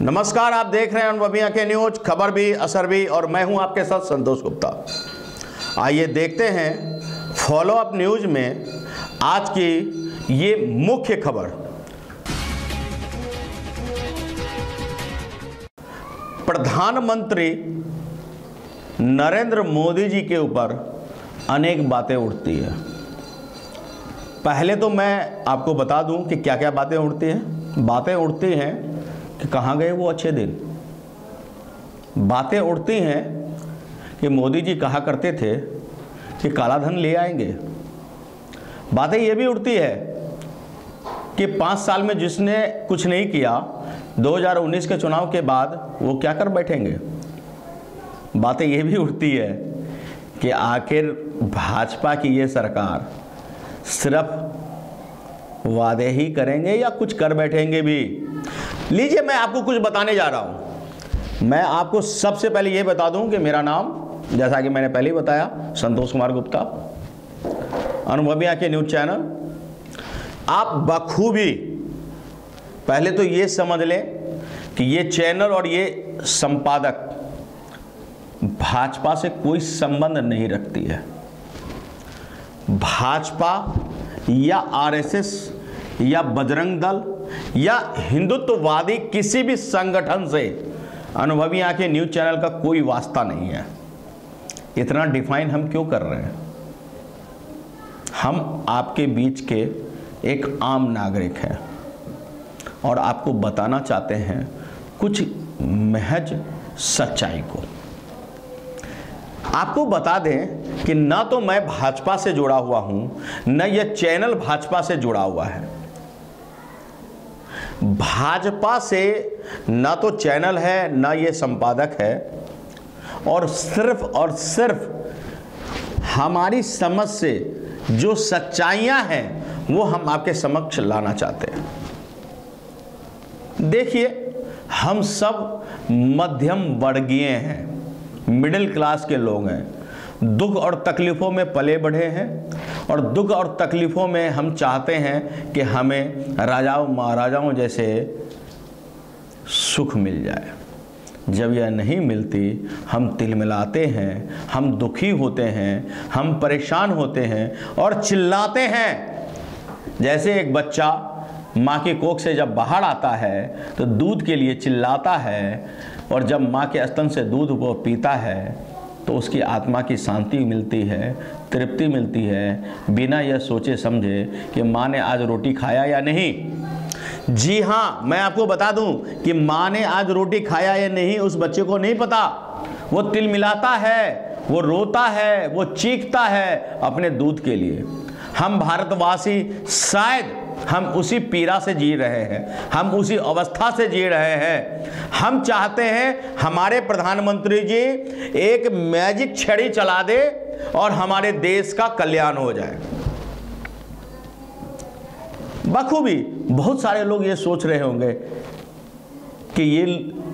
नमस्कार, आप देख रहे हैं अनुभवी आंखें न्यूज, खबर भी असर भी, और मैं हूं आपके साथ संतोष गुप्ता। आइए देखते हैं फॉलो अप न्यूज में आज की ये मुख्य खबर। प्रधानमंत्री नरेंद्र मोदी जी के ऊपर अनेक बातें उठती है। पहले तो मैं आपको बता दूं कि क्या क्या बातें उठती हैं। बातें उठती हैं कि कहाँ गए वो अच्छे दिन। बातें उठती हैं कि मोदी जी कहा करते थे कि काला धन ले आएंगे। बातें ये भी उठती है कि 5 साल में जिसने कुछ नहीं किया 2019 के चुनाव के बाद वो क्या कर बैठेंगे। बातें ये भी उठती है कि आखिर भाजपा की ये सरकार सिर्फ वादे ही करेंगे या कुछ कर बैठेंगे भी। लीजिए, मैं आपको कुछ बताने जा रहा हूं। मैं आपको सबसे पहले ये बता दूं कि मेरा नाम, जैसा कि मैंने पहले ही बताया, संतोष कुमार गुप्ता, अनुभवी आंखें न्यूज चैनल। आप बखूबी पहले तो ये समझ लें कि ये चैनल और ये संपादक भाजपा से कोई संबंध नहीं रखती है। भाजपा या आरएसएस या बजरंग दल या हिंदुत्ववादी किसी भी संगठन से अनुभवी आंखें न्यूज चैनल का कोई वास्ता नहीं है। इतना डिफाइन हम क्यों कर रहे हैं? हम आपके बीच के एक आम नागरिक हैं और आपको बताना चाहते हैं कुछ महज सच्चाई को। आपको बता दें कि ना तो मैं भाजपा से जुड़ा हुआ हूं, न यह चैनल भाजपा से जुड़ा हुआ है। भाजपा से ना तो चैनल है, ना ये संपादक है, और सिर्फ हमारी समझ से जो सच्चाइयां हैं वो हम आपके समक्ष लाना चाहते हैं। देखिए, हम सब मध्यम वर्गीय हैं, मिडिल क्लास के लोग हैं, दुख और तकलीफ़ों में पले बढ़े हैं, और दुख और तकलीफ़ों में हम चाहते हैं कि हमें राजाओं महाराजाओं जैसे सुख मिल जाए। जब यह नहीं मिलती हम तिलमिलाते हैं, हम दुखी होते हैं, हम परेशान होते हैं और चिल्लाते हैं। जैसे एक बच्चा माँ की कोख से जब बाहर आता है तो दूध के लिए चिल्लाता है, और जब माँ के स्तन से दूध वो पीता है तो उसकी आत्मा की शांति मिलती है, तृप्ति मिलती है, बिना यह सोचे समझे कि माँ ने आज रोटी खाया या नहीं। जी हाँ, मैं आपको बता दूं कि माँ ने आज रोटी खाया या नहीं उस बच्चे को नहीं पता। वो तिलमिलाता है, वो रोता है, वो चीखता है अपने दूध के लिए। हम भारतवासी शायद हम उसी पीड़ा से जी रहे हैं, हम उसी अवस्था से जी रहे हैं। हम चाहते हैं हमारे प्रधानमंत्री जी एक मैजिक छड़ी चला दे और हमारे देश का कल्याण हो जाए। बखूबी बहुत सारे लोग ये सोच रहे होंगे कि ये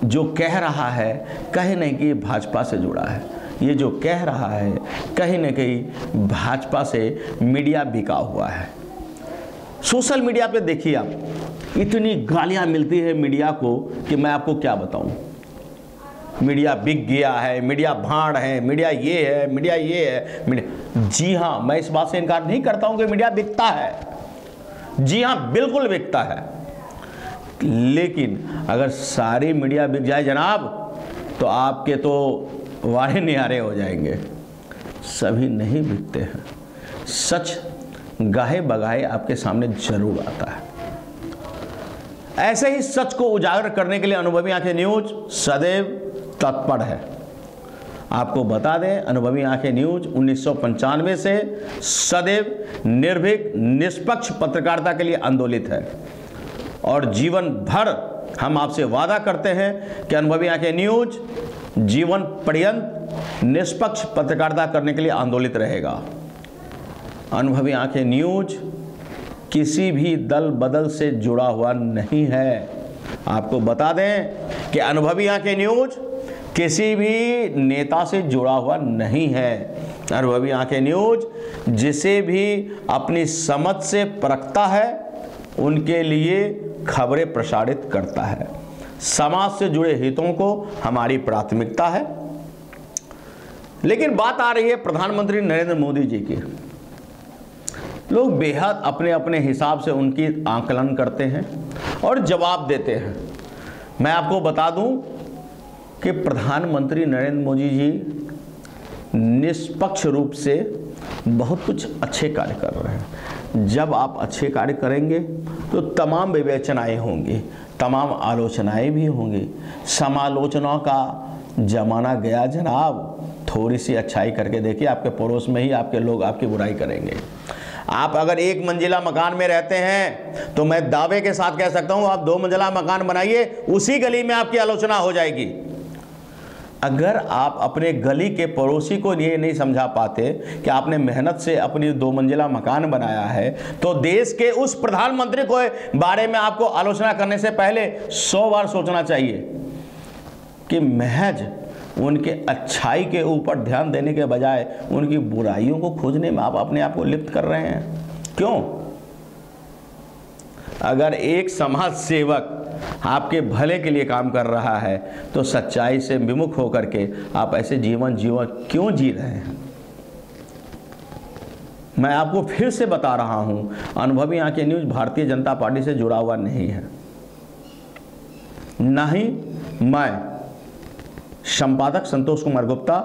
जो कह रहा है कहीं नहीं कि भाजपा से जुड़ा है, ये जो कह रहा है कहीं न कहीं भाजपा से मीडिया बिका हुआ है। सोशल मीडिया पे देखिए, आप इतनी गालियां मिलती है मीडिया को कि मैं आपको क्या बताऊं। मीडिया बिक गया है, मीडिया भाड़ है, मीडिया ये है, मीडिया ये है, मीडिया। जी हाँ, मैं इस बात से इनकार नहीं करता हूं कि मीडिया बिकता है। जी हाँ, बिल्कुल बिकता है। लेकिन अगर सारी मीडिया बिक जाए जनाब, तो आपके तो वारे निहारे हो जाएंगे। सभी नहीं बिकते हैं। सच गाहे बगाहे आपके सामने जरूर आता है। ऐसे ही सच को उजागर करने के लिए अनुभवी आंखें न्यूज सदैव तत्पर है। आपको बता दें, अनुभवी आंखें न्यूज 1995 से सदैव निर्भीक निष्पक्ष पत्रकारिता के लिए आंदोलित है, और जीवन भर हम आपसे वादा करते हैं कि अनुभवी आंखें न्यूज जीवन पर्यंत निष्पक्ष पत्रकारिता करने के लिए आंदोलित रहेगा। अनुभवी आंखें न्यूज किसी भी दल बदल से जुड़ा हुआ नहीं है। आपको बता दें कि अनुभवी आंखें न्यूज किसी भी नेता से जुड़ा हुआ नहीं है। अनुभवी आंखें न्यूज जिसे भी अपनी समझ से परखता है उनके लिए खबरें प्रसारित करता है। समाज से जुड़े हितों को हमारी प्राथमिकता है। लेकिन बात आ रही है प्रधानमंत्री नरेंद्र मोदी जी की। लोग बेहद अपने अपने हिसाब से उनकी आकलन करते हैं और जवाब देते हैं। मैं आपको बता दूं कि प्रधानमंत्री नरेंद्र मोदी जी निष्पक्ष रूप से बहुत कुछ अच्छे कार्य कर रहे हैं। जब आप अच्छे कार्य करेंगे तो तमाम विवेचनाएं होंगी, तमाम आलोचनाएं भी होंगी। समालोचनाओं का जमाना गया जनाब। थोड़ी सी अच्छाई करके देखिए, आपके पड़ोस में ही आपके लोग आपकी बुराई करेंगे। आप अगर एक मंजिला मकान में रहते हैं तो मैं दावे के साथ कह सकता हूं, आप 2 मंजिला मकान बनाइए, उसी गली में आपकी आलोचना हो जाएगी। अगर आप अपने गली के पड़ोसी को ये नहीं समझा पाते कि आपने मेहनत से अपनी 2 मंजिला मकान बनाया है, तो देश के उस प्रधानमंत्री को बारे में आपको आलोचना करने से पहले 100 बार सोचना चाहिए कि महज उनके अच्छाई के ऊपर ध्यान देने के बजाय उनकी बुराइयों को खोजने में आप अपने आप को लिप्त कर रहे हैं। क्यों? अगर एक समाज सेवक आपके भले के लिए काम कर रहा है तो सच्चाई से विमुख होकर के आप ऐसे जीवन क्यों जी रहे हैं? मैं आपको फिर से बता रहा हूं, अनुभवी आंखें न्यूज भारतीय जनता पार्टी से जुड़ा हुआ नहीं है। न ही मैं संपादक संतोष कुमार गुप्ता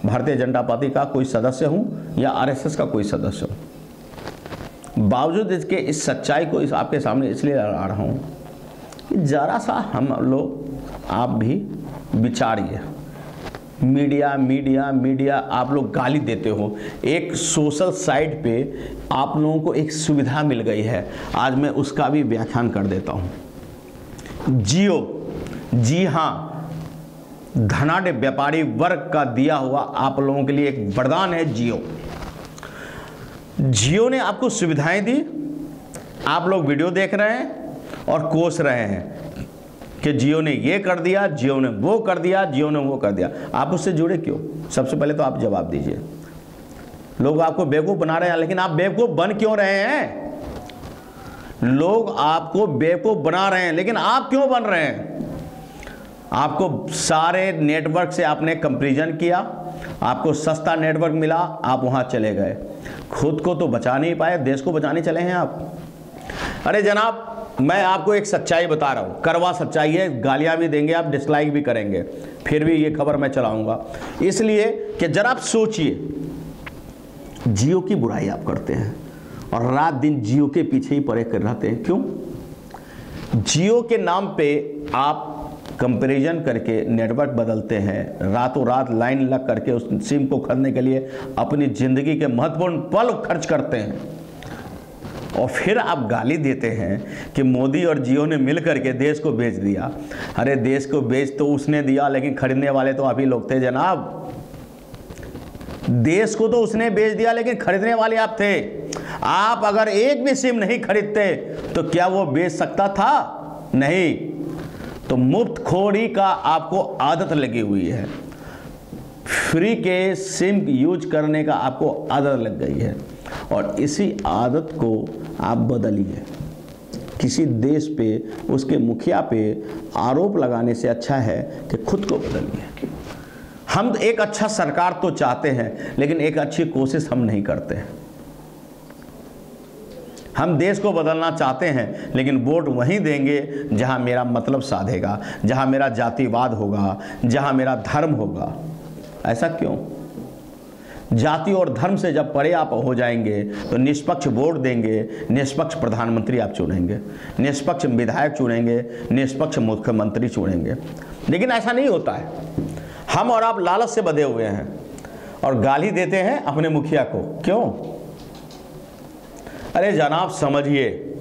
भारतीय जनता पार्टी का कोई सदस्य हूं या आरएसएस का कोई सदस्य हूं। बावजूद इसके इस सच्चाई को आपके सामने इसलिए ला रहा हूं कि जरा सा हम लोग आप भी विचारिए। मीडिया मीडिया मीडिया आप लोग गाली देते हो। एक सोशल साइट पे आप लोगों को एक सुविधा मिल गई है, आज मैं उसका भी व्याख्यान कर देता हूं। जियो, जी हां, धनाढ़ व्यापारी वर्ग का दिया हुआ आप लोगों के लिए एक वरदान है जियो। जियो ने आपको सुविधाएं दी, आप लोग वीडियो देख रहे हैं और कोस रहे हैं कि जियो ने ये कर दिया, जियो ने वो कर दिया, जियो ने वो कर दिया। आप उससे जुड़े क्यों? सबसे पहले तो आप जवाब दीजिए। लोग आपको बेवकूफ़ बना रहे हैं, लेकिन आप बेवकूफ़ बन क्यों रहे हैं? लोग आपको बेवकूफ़ बना रहे हैं, लेकिन आप क्यों बन रहे हैं? आपको सारे नेटवर्क से आपने कंपैरिजन किया, आपको सस्ता नेटवर्क मिला, आप वहां चले गए। खुद को तो बचा नहीं पाए, देश को बचाने चले हैं आप। अरे जनाब, मैं आपको एक सच्चाई बता रहा हूं, करवा सच्चाई है। गालियां भी देंगे आप, डिसलाइक भी करेंगे, फिर भी ये खबर मैं चलाऊंगा, इसलिए कि जरा आप सोचिए। जियो की बुराई आप करते हैं और रात दिन जियो के पीछे ही पड़े कर रहते हैं। क्यों? जियो के नाम पे आप कंपैरिजन करके नेटवर्क बदलते हैं, रातों रात लाइन लग करके उस सिम को खरीदने के लिए अपनी ज़िंदगी के महत्वपूर्ण पल खर्च करते हैं, और फिर आप गाली देते हैं कि मोदी और जियो ने मिल करके देश को बेच दिया। अरे देश को बेच तो उसने दिया, लेकिन खरीदने वाले तो आप ही लोग थे जनाब। देश को तो उसने बेच दिया, लेकिन खरीदने वाले आप थे। आप अगर एक भी सिम नहीं खरीदते तो क्या वो बेच सकता था? नहीं। तो मुफ्त खोरी का आपको आदत लगी हुई है, फ्री के सिम यूज करने का आपको आदत लग गई है, और इसी आदत को आप बदलिए। किसी देश पे, उसके मुखिया पे आरोप लगाने से अच्छा है कि खुद को बदलिए। हम एक अच्छा सरकार तो चाहते हैं, लेकिन एक अच्छी कोशिश हम नहीं करते हैं। हम देश को बदलना चाहते हैं, लेकिन वोट वहीं देंगे जहां मेरा मतलब साधेगा, जहां मेरा जातिवाद होगा, जहां मेरा धर्म होगा। ऐसा क्यों? जाति और धर्म से जब परे आप हो जाएंगे तो निष्पक्ष वोट देंगे, निष्पक्ष प्रधानमंत्री आप चुनेंगे, निष्पक्ष विधायक चुनेंगे, निष्पक्ष मुख्यमंत्री चुनेंगे। लेकिन ऐसा नहीं होता है। हम और आप लालच से बंधे हुए हैं और गाली देते हैं अपने मुखिया को। क्यों? अरे जनाब समझिए,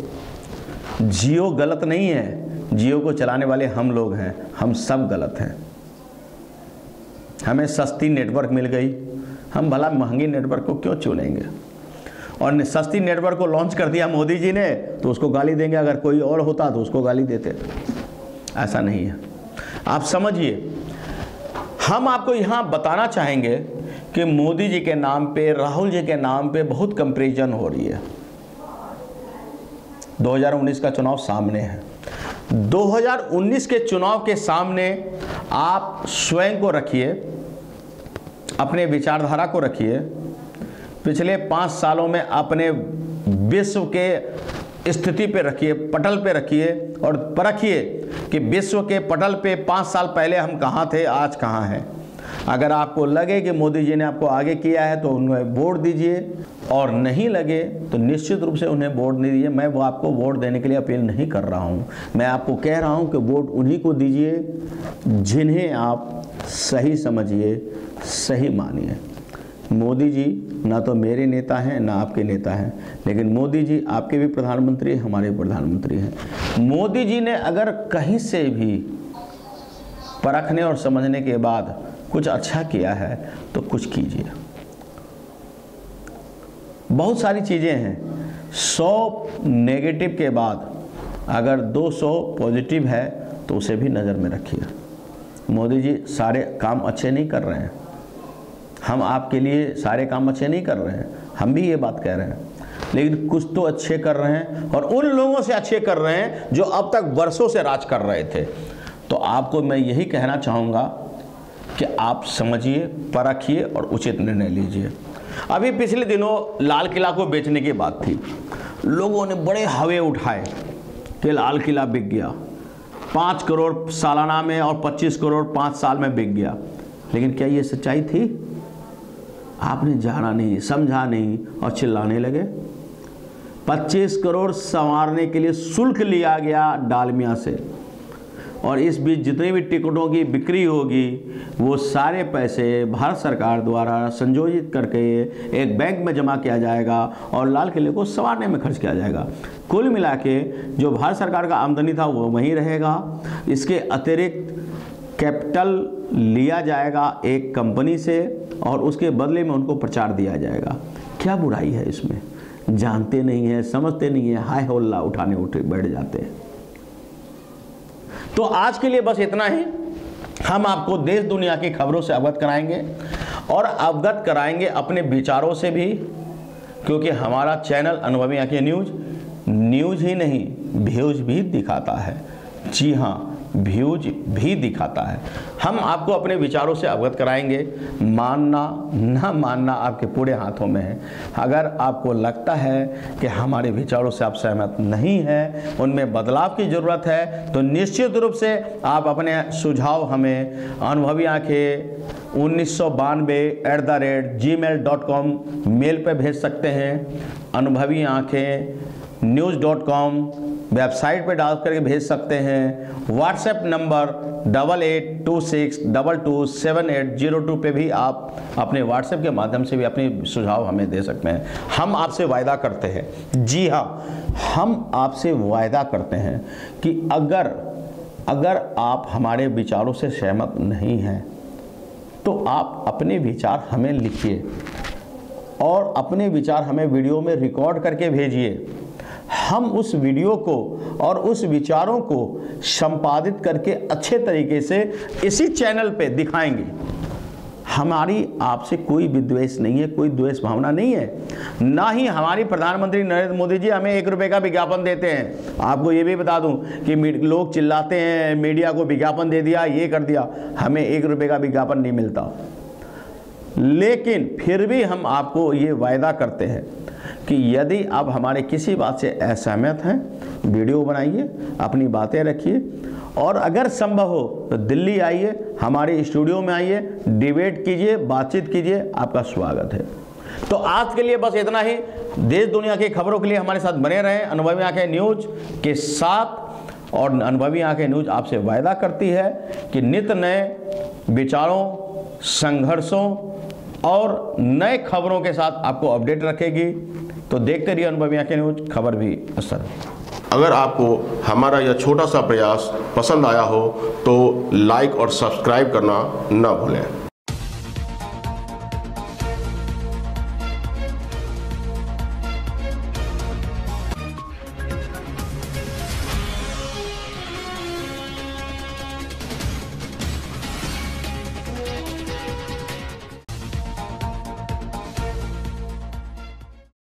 जियो गलत नहीं है, जियो को चलाने वाले हम लोग हैं, हम सब गलत हैं। हमें सस्ती नेटवर्क मिल गई, हम भला महंगी नेटवर्क को क्यों चुनेंगे? और सस्ती नेटवर्क को लॉन्च कर दिया मोदी जी ने तो उसको गाली देंगे, अगर कोई और होता तो उसको गाली देते। ऐसा नहीं है, आप समझिए। हम आपको यहाँ बताना चाहेंगे कि मोदी जी के नाम पे, राहुल जी के नाम पे बहुत कंपैरिजन हो रही है। 2019 का चुनाव सामने है। 2019 के चुनाव के सामने आप स्वयं को रखिए, अपने विचारधारा को रखिए, पिछले 5 सालों में अपने विश्व के स्थिति पे रखिए, पटल पे रखिए और परखिए कि विश्व के पटल पे 5 साल पहले हम कहाँ थे, आज कहाँ हैं। अगर आपको लगे कि मोदी जी ने आपको आगे किया है तो उन्हें वोट दीजिए, और नहीं लगे तो निश्चित रूप से उन्हें वोट नहीं दीजिए। मैं वो आपको वोट देने के लिए अपील नहीं कर रहा हूँ, मैं आपको कह रहा हूँ कि वोट उन्हीं को दीजिए जिन्हें आप सही समझिए, सही मानिए। मोदी जी ना तो मेरे नेता हैं ना आपके नेता हैं, लेकिन मोदी जी आपके भी प्रधानमंत्री, हमारे प्रधानमंत्री हैं। मोदी जी ने अगर कहीं से भी परखने और समझने के बाद कुछ अच्छा किया है तो कुछ कीजिए। बहुत सारी चीज़ें हैं, 100 नेगेटिव के बाद अगर 200 पॉजिटिव है तो उसे भी नज़र में रखिए। मोदी जी सारे काम अच्छे नहीं कर रहे हैं, हम आपके लिए सारे काम अच्छे नहीं कर रहे हैं, हम भी ये बात कह रहे हैं, लेकिन कुछ तो अच्छे कर रहे हैं, और उन लोगों से अच्छे कर रहे हैं जो अब तक वर्षों से राज कर रहे थे। तो आपको मैं यही कहना चाहूँगा कि आप समझिए, परखिए और उचित निर्णय लीजिए। अभी पिछले दिनों लाल किला को बेचने की बात थी, लोगों ने बड़े हवे उठाए कि लाल किला बिक गया, 5 करोड़ सालाना में और 25 करोड़ 5 साल में बिक गया। लेकिन क्या ये सच्चाई थी? आपने जाना नहीं, समझा नहीं और चिल्लाने लगे। 25 करोड़ संवारने के लिए शुल्क लिया गया डालमिया से, और इस बीच जितनी भी टिकटों की बिक्री होगी वो सारे पैसे भारत सरकार द्वारा संयोजित करके एक बैंक में जमा किया जाएगा और लाल किले को संवारने में खर्च किया जाएगा। कुल मिला के जो भारत सरकार का आमदनी था वो वहीं रहेगा। इसके अतिरिक्त कैपिटल लिया जाएगा एक कंपनी से और उसके बदले में उनको प्रचार दिया जाएगा। क्या बुराई है इसमें? जानते नहीं है, समझते नहीं है, हाय होल्ला उठाने उठे बैठ जाते हैं। तो आज के लिए बस इतना ही। हम आपको देश दुनिया की खबरों से अवगत कराएंगे और अवगत कराएंगे अपने विचारों से भी, क्योंकि हमारा चैनल अनुभवी आंखें न्यूज ही नहीं व्यूज भी दिखाता है। जी हाँ, व्यूज भी दिखाता है। हम आपको अपने विचारों से अवगत कराएंगे। मानना ना मानना आपके पूरे हाथों में है। अगर आपको लगता है कि हमारे विचारों से आप सहमत नहीं हैं, उनमें बदलाव की ज़रूरत है, तो निश्चित रूप से आप अपने सुझाव हमें अनुभवी आंखें 1992@gmail.com मेल पर भेज सकते हैं। अनुभवी आंखें news.com वेबसाइट पे डाल करके भेज सकते हैं। व्हाट्सएप नंबर 8826227802 पे भी आप अपने व्हाट्सएप के माध्यम से भी अपने सुझाव हमें दे सकते हैं। हम आपसे वायदा करते हैं, जी हाँ, हम आपसे वायदा करते हैं कि अगर आप हमारे विचारों से सहमत नहीं हैं तो आप अपने विचार हमें लिखिए और अपने विचार हमें वीडियो में रिकॉर्ड करके भेजिए। हम उस वीडियो को और उस विचारों को संपादित करके अच्छे तरीके से इसी चैनल पे दिखाएंगे। हमारी आपसे कोई विद्वेष नहीं है, कोई द्वेष भावना नहीं है, ना ही हमारी प्रधानमंत्री नरेंद्र मोदी जी हमें 1 रुपये का विज्ञापन देते हैं। आपको ये भी बता दूं कि लोग चिल्लाते हैं मीडिया को विज्ञापन दे दिया, ये कर दिया, हमें 1 रुपये का विज्ञापन नहीं मिलता। लेकिन फिर भी हम आपको ये वायदा करते हैं कि यदि आप हमारे किसी बात से असहमत हैं, वीडियो बनाइए, अपनी बातें रखिए, और अगर संभव हो तो दिल्ली आइए, हमारे स्टूडियो में आइए, डिबेट कीजिए, बातचीत कीजिए, आपका स्वागत है। तो आज के लिए बस इतना ही। देश दुनिया की खबरों के लिए हमारे साथ बने रहें अनुभवी आंखें न्यूज के साथ। और अनुभवी आंखें न्यूज आपसे वायदा करती है कि नित्य नए विचारों, संघर्षों और नए खबरों के साथ आपको अपडेट रखेगी। तो देखते रहिए अनुभवी आंखें न्यूज, खबर भी असर। अगर आपको हमारा यह छोटा सा प्रयास पसंद आया हो तो लाइक और सब्सक्राइब करना न भूलें।